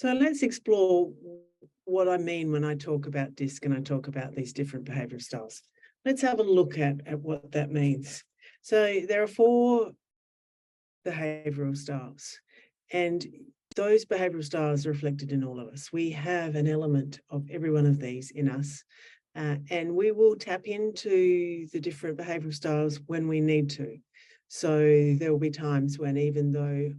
So let's explore what I mean when I talk about DISC and I talk about these different behavioural styles. Let's have a look at what that means. So there are 4 behavioural styles, and those behavioural styles are reflected in all of us. We have an element of every one of these in us, and we will tap into the different behavioural styles when we need to. So there will be times when, even though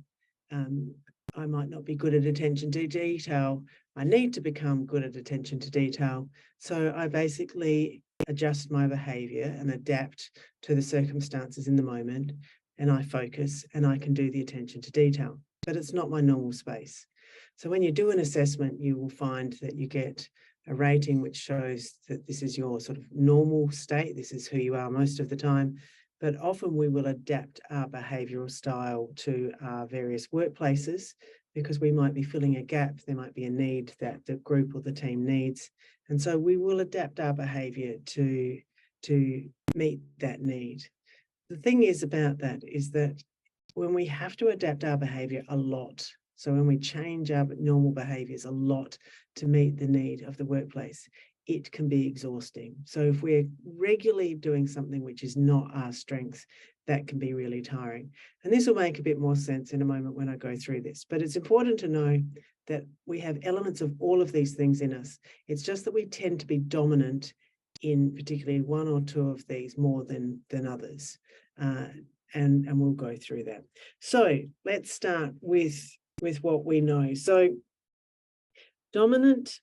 I might not be good at attention to detail, I need to become good at attention to detail. So I basically adjust my behaviour and adapt to the circumstances in the moment, and I focus and I can do the attention to detail, but it's not my normal space. So when you do an assessment, you will find that you get a rating which shows that this is your sort of normal state. This is who you are most of the time. But often we will adapt our behavioural style to our various workplaces because we might be filling a gap. There might be a need that the group or the team needs. And so we will adapt our behaviour to meet that need. The thing is about that is that when we have to adapt our behaviour a lot, so when we change our normal behaviours a lot to meet the need of the workplace, it can be exhausting. So if we're regularly doing something which is not our strength, that can be really tiring. And this will make a bit more sense in a moment when I go through this. But it's important to know that we have elements of all of these things in us. It's just that we tend to be dominant in particularly 1 or 2 of these more than others. And we'll go through that. So let's start with what we know. So dominant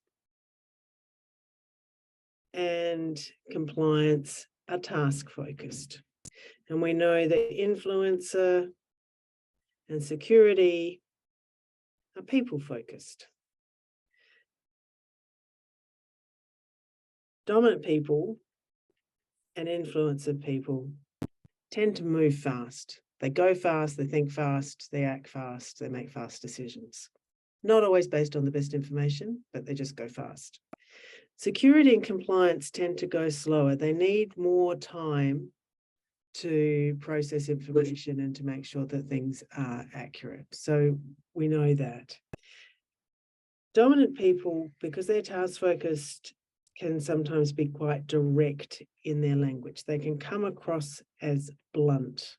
and compliance are task focused. And we know that influencer and security are people focused. Dominant people and influencer people tend to move fast. They go fast, they think fast, they act fast, they make fast decisions. Not always based on the best information, but they just go fast. Security and compliance tend to go slower. They need more time to process information and to make sure that things are accurate. So we know that. Dominant people, because they're task focused, can sometimes be quite direct in their language. They can come across as blunt,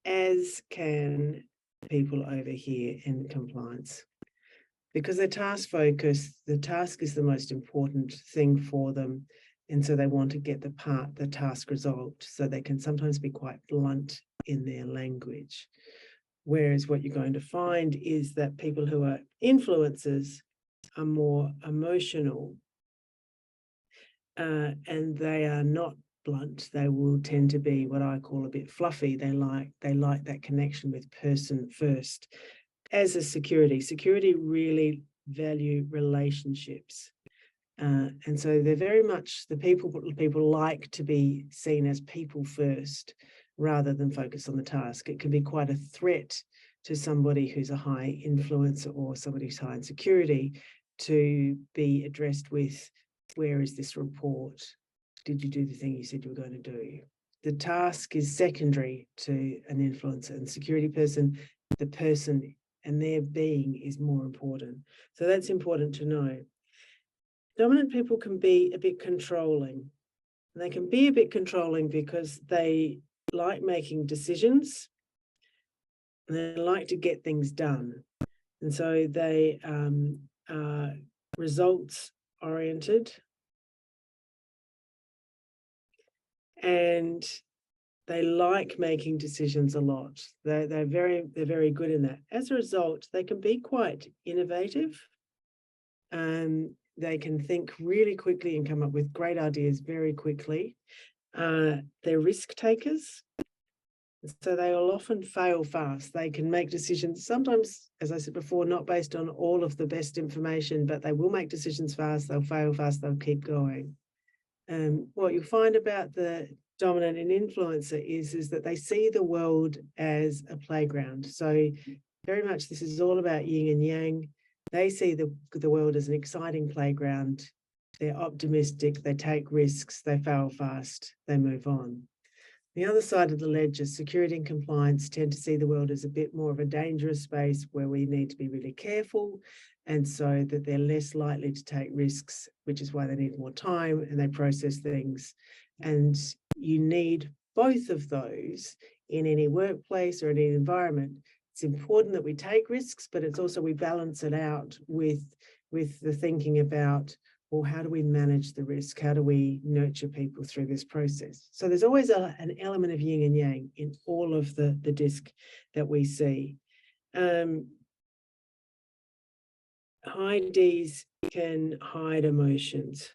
as can people over here in compliance. Because they're task focused, the task is the most important thing for them. And so they want to get the task resolved. So they can sometimes be quite blunt in their language. Whereas what you're going to find is that people who are influencers are more emotional, and they are not blunt. They will tend to be what I call a bit fluffy. They like that connection with person first. As a security really value relationships. And so they're very much the people like to be seen as people first rather than focus on the task. It can be quite a threat to somebody who's a high influencer or somebody who's high in security to be addressed with, where is this report? Did you do the thing you said you were going to do? The task is secondary to an influencer, and security person, the person and their being is more important. So that's important to know. Dominant people can be a bit controlling. And they can be a bit controlling because they like making decisions and they like to get things done. And so they are results oriented, and they like making decisions a lot. They're very good in that. As a result, they can be quite innovative. They can think really quickly and come up with great ideas very quickly. They're risk takers. So they will often fail fast. They can make decisions, sometimes, as I said before, not based on all of the best information, but they will make decisions fast, they'll fail fast, they'll keep going. What you'll find about the dominant and influencer is that they see the world as a playground. So very much this is all about yin and yang. They see the world as an exciting playground. They're optimistic, they take risks, they fail fast, they move on. The other side of the ledger, security and compliance tend to see the world as a bit more of a dangerous space where we need to be really careful, and so that they're less likely to take risks, which is why they need more time and they process things. And you need both of those in any workplace or any environment. It's important that we take risks, but it's also we balance it out with the thinking about, well, how do we manage the risk? How do we nurture people through this process? So there's always an element of yin and yang in all of the DISC that we see. High Ds can hide emotions.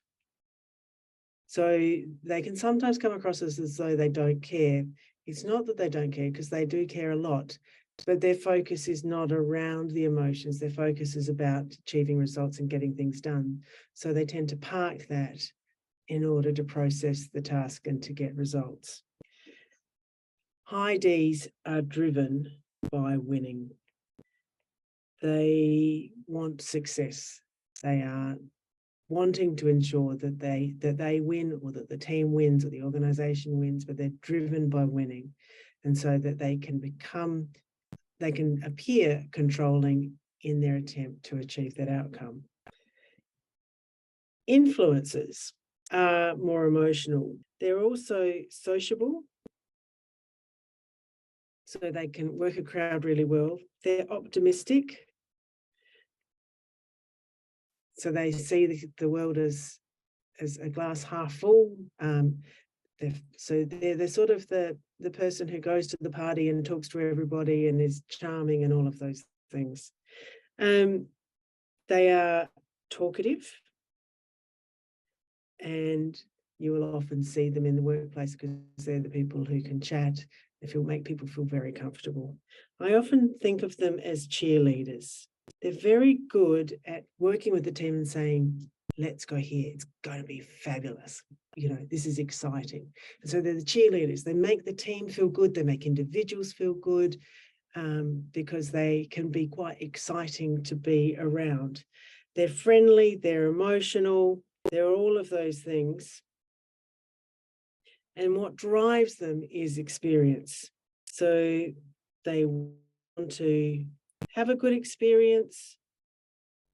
So they can sometimes come across as though they don't care. It's not that they don't care, because they do care a lot, but their focus is not around the emotions. Their focus is about achieving results and getting things done. So they tend to park that in order to process the task and to get results. High Ds are driven by winning. They want success. They are wanting to ensure that they win, or that the team wins, or the organization wins, but they're driven by winning. And so that they can appear controlling in their attempt to achieve that outcome. Influencers are more emotional. They're also sociable, so they can work a crowd really well. They're optimistic, so they see the world as a glass half full. They're sort of the person who goes to the party and talks to everybody and is charming and all of those things. They are talkative, and you will often see them in the workplace because they're the people who can chat. They make people feel very comfortable. I often think of them as cheerleaders. They're very good at working with the team and saying, let's go here, it's going to be fabulous. You know, this is exciting. And so they're the cheerleaders. They make the team feel good. They make individuals feel good, because they can be quite exciting to be around. They're friendly, they're emotional, they're all of those things. And what drives them is experience. So they want to have a good experience,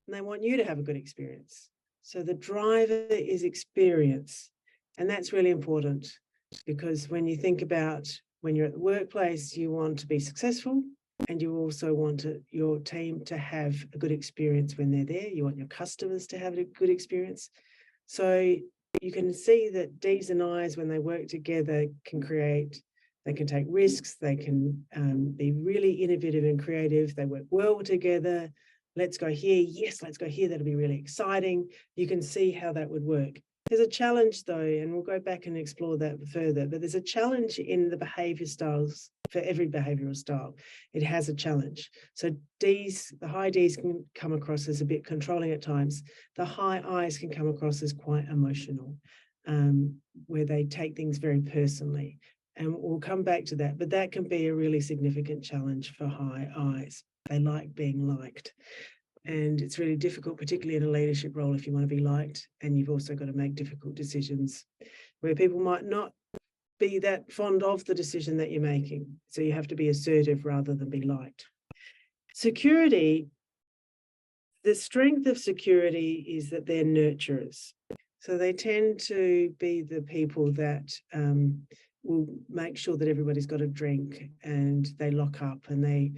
and they want you to have a good experience. So the driver is experience. And that's really important, because when you think about when you're at the workplace, you want to be successful, and you also want your team to have a good experience when they're there. You want your customers to have a good experience. So you can see that Ds and Is, when they work together, they can take risks, they can be really innovative and creative, they work well together. Let's go here, yes, let's go here, that'll be really exciting. You can see how that would work. There's a challenge though, and we'll go back and explore that further, but there's a challenge in the behaviour styles. For every behavioural style, it has a challenge. So the high Ds can come across as a bit controlling at times. The high Is can come across as quite emotional, where they take things very personally. And we'll come back to that, but that can be a really significant challenge for high Is. They like being liked. And it's really difficult, particularly in a leadership role, if you want to be liked, and you've also got to make difficult decisions where people might not be that fond of the decision that you're making. So you have to be assertive rather than be liked. Security, the strength of security is that they're nurturers. So they tend to be the people that will make sure that everybody's got a drink, and they lock up, and they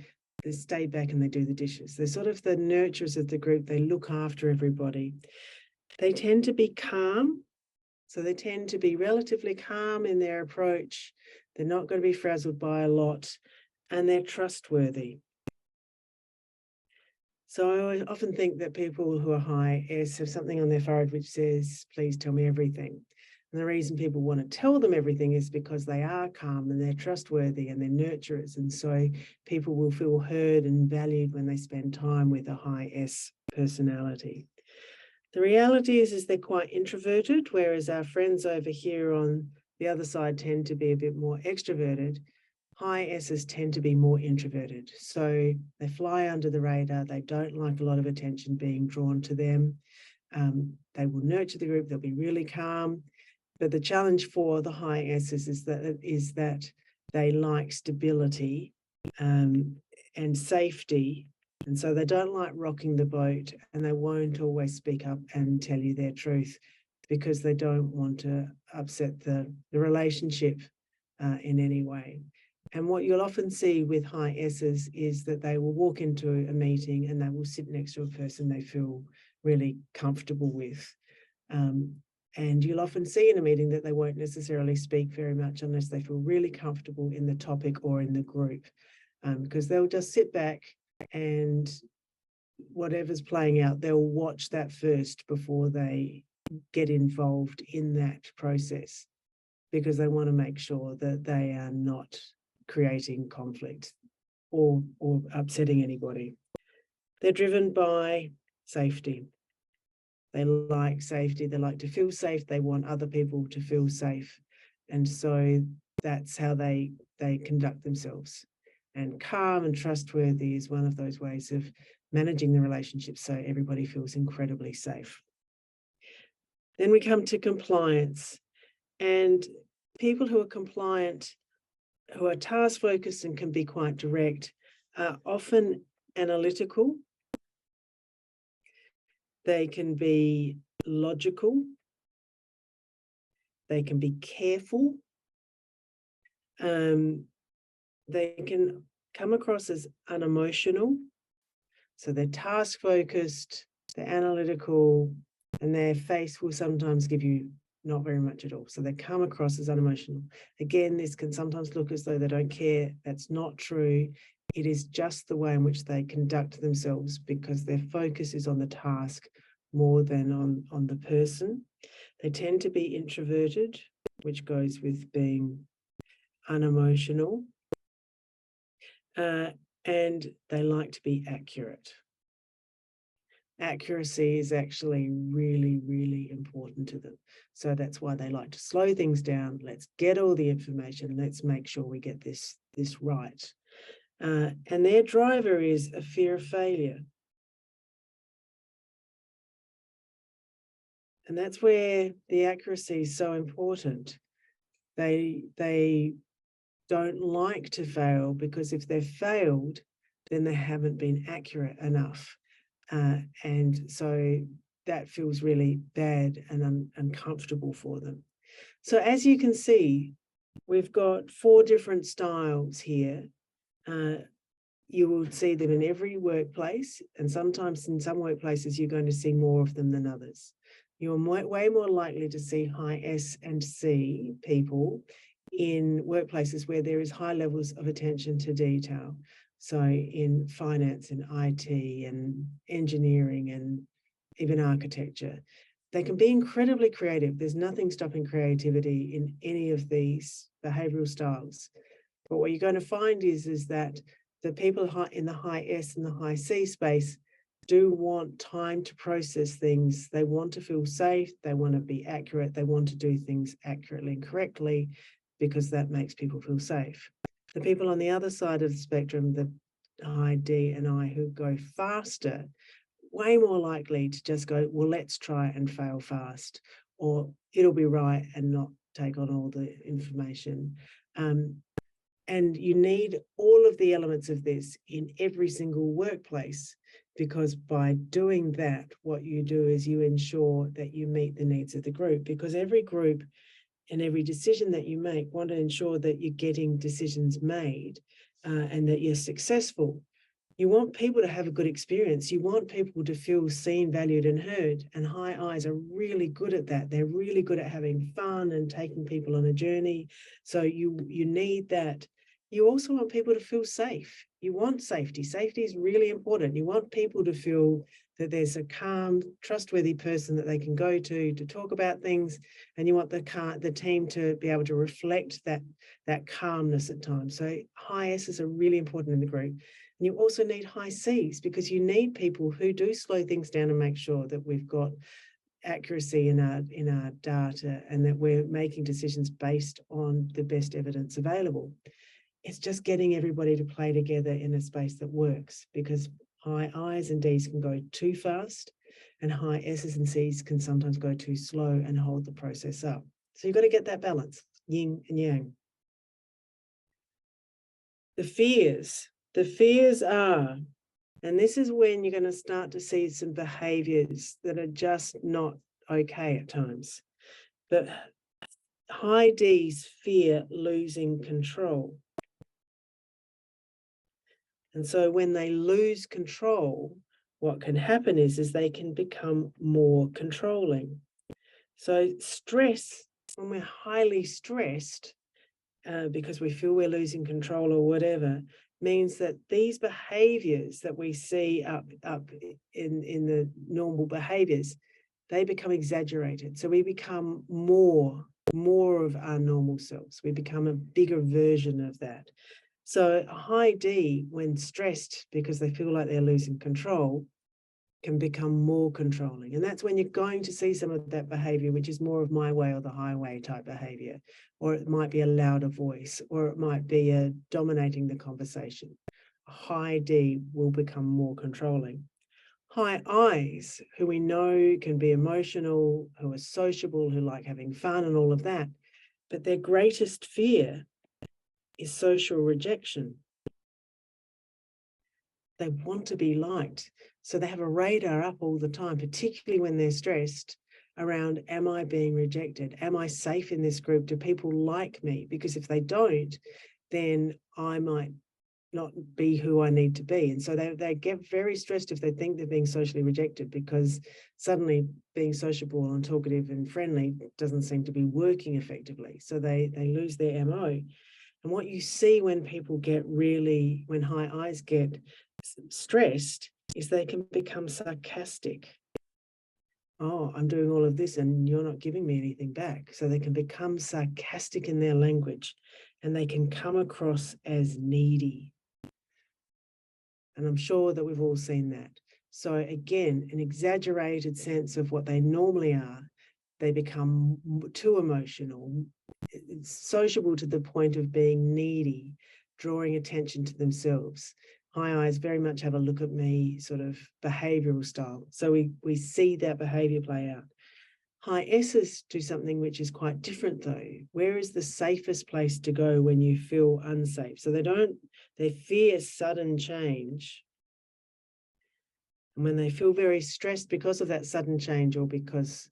stay back and they do the dishes. They're sort of the nurturers of the group. They look after everybody. They tend to be calm. So they tend to be relatively calm in their approach. They're not going to be frazzled by a lot, and they're trustworthy. So I often think that people who are high S have something on their forehead which says, please tell me everything. And the reason people want to tell them everything is because they are calm and they're trustworthy and they're nurturers. And so people will feel heard and valued when they spend time with a high S personality. The reality is they're quite introverted, whereas our friends over here on the other side tend to be a bit more extroverted. High S's tend to be more introverted. So they fly under the radar. They don't like a lot of attention being drawn to them. They will nurture the group. They'll be really calm. But the challenge for the high S's is that they like stability and safety. And so they don't like rocking the boat, and they won't always speak up and tell you their truth because they don't want to upset the relationship in any way. And what you'll often see with high S's is that they will walk into a meeting and they will sit next to a person they feel really comfortable with. And you'll often see in a meeting that they won't necessarily speak very much unless they feel really comfortable in the topic or in the group, because they'll just sit back and whatever's playing out, they'll watch that first before they get involved in that process, because they want to make sure that they are not creating conflict or upsetting anybody. They're driven by safety. They like safety. They like to feel safe. They want other people to feel safe. And so that's how they conduct themselves. And calm and trustworthy is one of those ways of managing the relationship so everybody feels incredibly safe. Then we come to compliance. And people who are compliant, who are task-focused and can be quite direct, are often analytical. They can be logical. They can be careful. They can come across as unemotional. So they're task-focused, they're analytical, and their face will sometimes give you not very much at all. So they come across as unemotional. Again, this can sometimes look as though they don't care. That's not true. It is just the way in which they conduct themselves, because their focus is on the task more than on the person. They tend to be introverted, which goes with being unemotional. And they like to be accurate. Accuracy is actually really, really important to them. So that's why they like to slow things down. Let's get all the information. Let's make sure we get this right. And their driver is a fear of failure. And that's where the accuracy is so important. They don't like to fail, because if they've failed, then they haven't been accurate enough. And so that feels really bad and uncomfortable for them. So as you can see, we've got 4 different styles here. You will see them in every workplace, and sometimes in some workplaces you're going to see more of them than others. You're way more likely to see high S and C people in workplaces where there is high levels of attention to detail. So in finance and IT and engineering and even architecture, they can be incredibly creative. There's nothing stopping creativity in any of these behavioral styles. But what you're going to find is that the people in the high S and the high C space do want time to process things. They want to feel safe. They want to be accurate. They want to do things accurately and correctly, because that makes people feel safe. The people on the other side of the spectrum, the high D and I, who go faster, way more likely to just go, well, let's try and fail fast, or it'll be right, and not take on all the information. And you need all of the elements of this in every single workplace, because by doing that, what you do is you ensure that you meet the needs of the group, because every group and every decision that you make want to ensure that you're getting decisions made and that you're successful. You want people to have a good experience. You want people to feel seen, valued, and heard. And high I's are really good at that. They're really good at having fun and taking people on a journey. So you need that. You also want people to feel safe. You want safety. Safety is really important. You want people to feel that there's a calm, trustworthy person that they can go to talk about things. And you want the team to be able to reflect that calmness at times. So high S's are really important in the group. And you also need high C's, because you need people who do slow things down and make sure that we've got accuracy in our data, and that we're making decisions based on the best evidence available. It's just getting everybody to play together in a space that works, because high I's and D's can go too fast, and high S's and C's can sometimes go too slow and hold the process up. So you've got to get that balance, yin and yang. The fears are, and this is when you're going to start to see some behaviors that are just not okay at times. But high Ds fear losing control. And so when they lose control, what can happen is they can become more controlling. So stress, when we're highly stressed, because we feel we're losing control or whatever, means that these behaviors that we see up in the normal behaviors, they become exaggerated. So we become more of our normal selves. We become a bigger version of that. So a high D, when stressed because they feel like they're losing control, can become more controlling. And that's when you're going to see some of that behavior, which is more of my way or the highway type behavior, or it might be a louder voice, or it might be a dominating the conversation. A high D will become more controlling. High Is, who we know can be emotional, who are sociable, who like having fun and all of that, but their greatest fear is social rejection. They want to be liked. So they have a radar up all the time, particularly when they're stressed, around, am I being rejected? Am I safe in this group? Do people like me? Because if they don't, then I might not be who I need to be. And so they get very stressed if they think they're being socially rejected, because suddenly being sociable and talkative and friendly doesn't seem to be working effectively. So they lose their MO. And what you see when people get really, when high Is get stressed, is they can become sarcastic. Oh, I'm doing all of this and you're not giving me anything back. So they can become sarcastic in their language, and they can come across as needy. And I'm sure that we've all seen that. So again, an exaggerated sense of what they normally are. They become too emotional, sociable to the point of being needy, drawing attention to themselves. High Is very much have a look at me sort of behavioral style. So we see that behavior play out. High S's do something which is quite different though. Where is the safest place to go when you feel unsafe? So they fear sudden change. And when they feel very stressed because of that sudden change, or because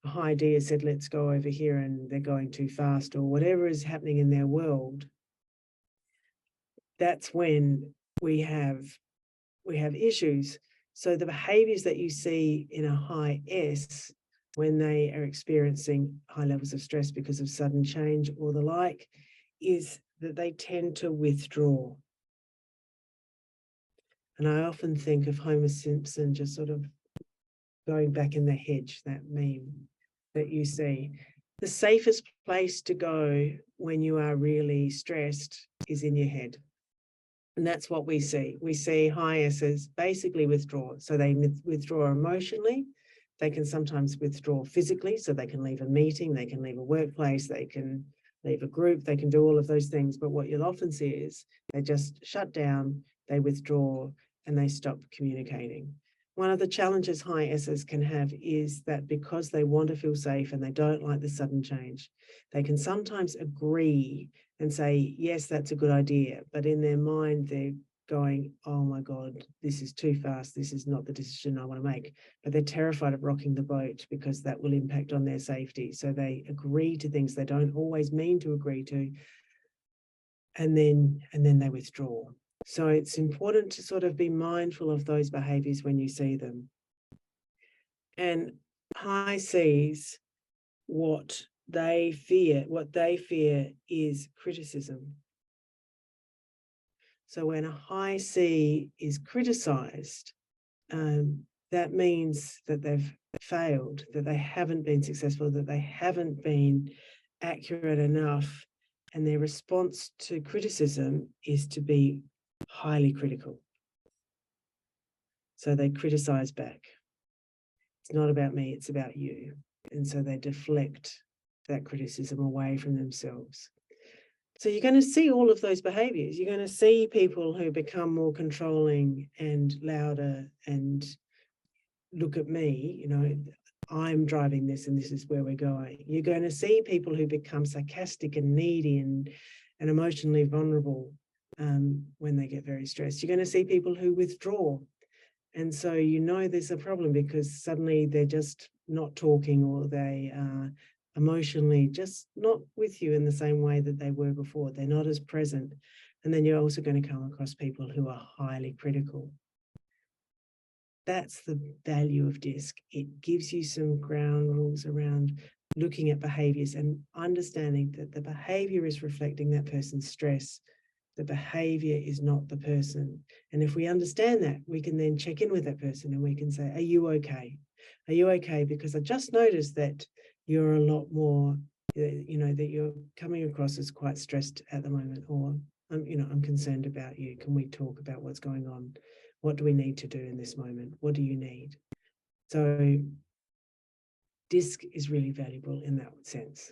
a high D has said, let's go over here and they're going too fast, or whatever is happening in their world, that's when we have issues. So the behaviors that you see in a high S when they are experiencing high levels of stress because of sudden change or the like, is that they tend to withdraw. And I often think of Homer Simpson just sort of going back in the hedge, that meme that you see. The safest place to go when you are really stressed is in your head. And that's what we see. We see high S's basically withdraw. So they withdraw emotionally. They can sometimes withdraw physically. So they can leave a meeting, they can leave a workplace, they can leave a group, they can do all of those things. But what you'll often see is they just shut down, they withdraw, and they stop communicating. One of the challenges high S's can have is that because they want to feel safe and they don't like the sudden change, they can sometimes agree and say, yes, that's a good idea. But in their mind, they're going, oh my God, this is too fast. This is not the decision I want to make. But they're terrified of rocking the boat because that will impact on their safety. So they agree to things they don't always mean to agree to. And then they withdraw. So it's important to sort of be mindful of those behaviors when you see them. And high C's, what they fear is criticism. So when a high C is criticized, that means that they've failed, that they haven't been successful, that they haven't been accurate enough. And their response to criticism is to be highly critical. So they criticize back. It's not about me, it's about you. And so they deflect that criticism away from themselves. So you're going to see all of those behaviors. You're going to see people who become more controlling and louder and look at me, I'm driving this and this is where we're going. You're going to see people who become sarcastic and needy and emotionally vulnerable when they get very stressed. You're going to see people who withdraw. And so you know there's a problem because suddenly they're just not talking, or they are emotionally just not with you in the same way that they were before. They're not as present. And then you're also going to come across people who are highly critical. That's the value of DISC. It gives you some ground rules around looking at behaviors and understanding that the behavior is reflecting that person's stress. The behavior is not the person. And if we understand that, we can then check in with that person and we can say, are you okay? Are you okay? Because I just noticed that you're a lot more, you know, that you're coming across as quite stressed at the moment, or I'm concerned about you. Can we talk about what's going on? What do we need to do in this moment? What do you need? So DISC is really valuable in that sense.